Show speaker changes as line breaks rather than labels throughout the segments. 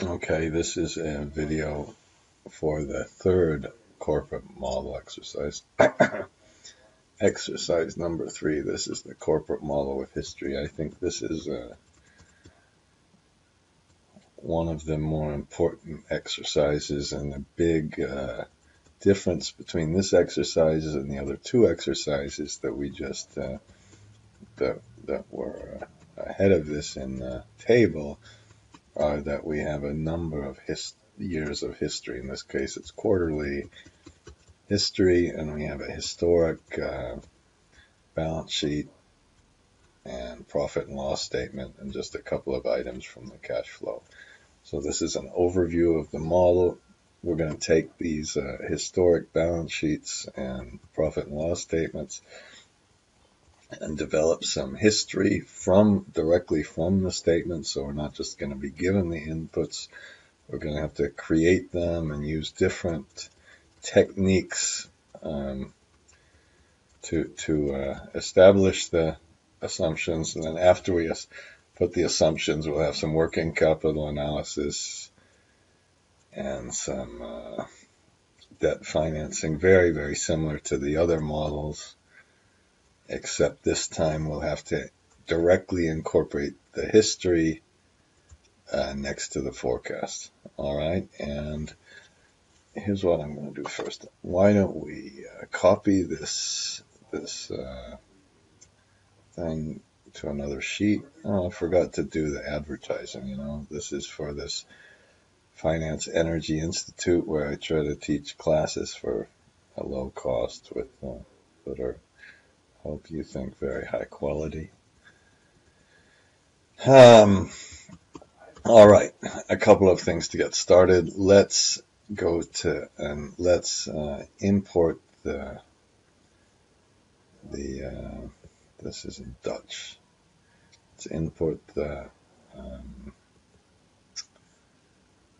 Okay, this is a video for the third corporate model exercise. Exercise number 3. This is the corporate model with history. I think this is one of the more important exercises, and the big difference between this exercise and the other two exercises that we just that were ahead of this in the table are that we have a number of years of history. In this case, it's quarterly history, and we have a historic balance sheet and profit and loss statement, and just a couple of items from the cash flow. So this is an overview of the model. We're going to take these historic balance sheets and profit and loss statements and develop some history directly from the statements. So we're not just going to be given the inputs. We're going to have to create them and use different techniques to establish the assumptions. And then after we put the assumptions, we'll have some working capital analysis and some debt financing, very, very similar to the other models, except this time we'll have to directly incorporate the history next to the forecast. All right, and here's what I'm going to do first. Why don't we copy this thing to another sheet? Oh, I forgot to do the advertising. This is for this Finance Energy Institute, where I try to teach classes for a low cost with that are, hope you think, very high quality. All right, a couple of things to get started. Let's go to and let's import the this is in Dutch. Let's import the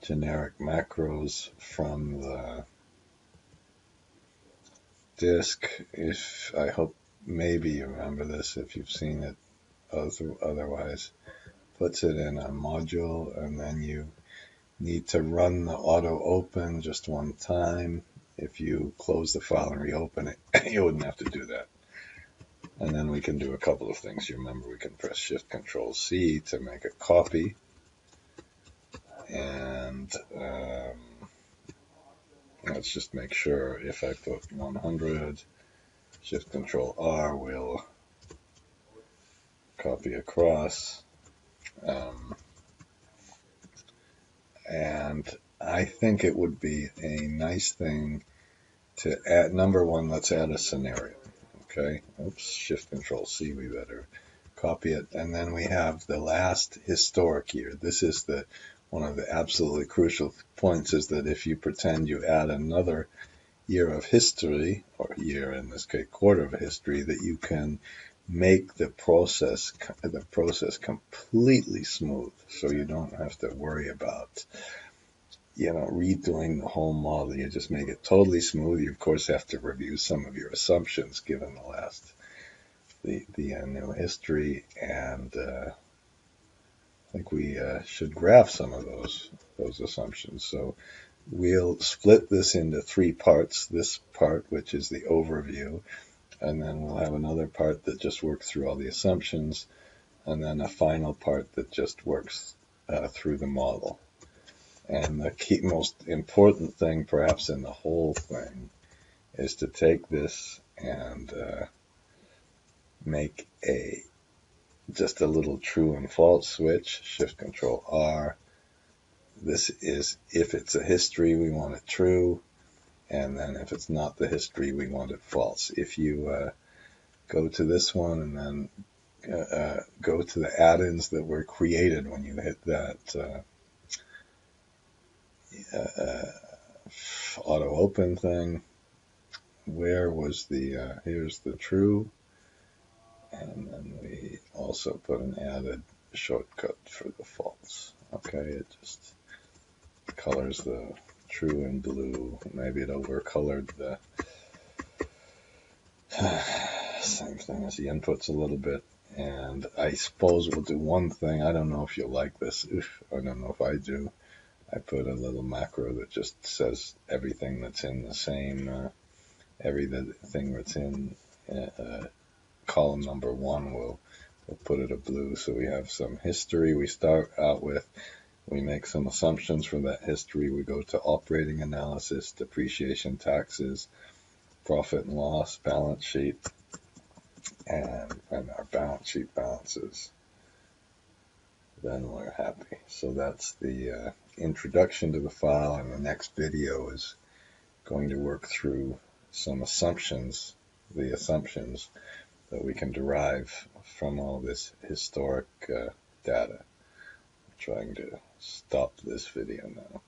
generic macros from the disk. I hope maybe you remember this if you've seen it. Otherwise, puts it in a module, and then you need to run the auto open just one time. If you close the file and reopen it, you wouldn't have to do that. And then we can do a couple of things. You remember, we can press Shift-Control-C to make a copy. And let's just make sure if I put 100, Shift-Control-R will copy across. And I think it would be a nice thing to add. Number one, let's add a scenario. Okay. Oops. Shift-Control-C. We better copy it. And then we have the last historic year. This is one of the absolutely crucial points, is that if you pretend you add another year of history, or year in this case, quarter of history, that you can make the process completely smooth, so you don't have to worry about redoing the whole model. You just make it totally smooth. You of course have to review some of your assumptions given the new history, and I think we should graph some of those assumptions. So we'll split this into 3 parts. This part, which is the overview, and then we'll have another part that just works through all the assumptions, and then a final part that just works through the model. And the most important thing, perhaps, in the whole thing is to take this and make just a little true and false switch. Shift-Control-R. This is if it's a history, we want it true. And then if it's not the history, we want it false. If you go to this one and then go to the add-ins that were created when you hit that auto open thing, where was here's the true, and then we also put an added shortcut for the false. Okay, it just colors the true in blue. Maybe it overcolored the same thing as the inputs a little bit. And I suppose we'll do one thing. I don't know if you'll like this. I don't know if I do. I put a little macro that just says everything that's in the same, everything that's in column number 1, we'll put it a blue, so we have some history we start out with. We make some assumptions from that history. We go to operating analysis, depreciation, taxes, profit and loss, balance sheet, and our balance sheet balances. Then we're happy. So that's the introduction to the file, and the next video is going to work through some assumptions, the assumptions that we can derive from all this historic data. I'm trying to stop this video now.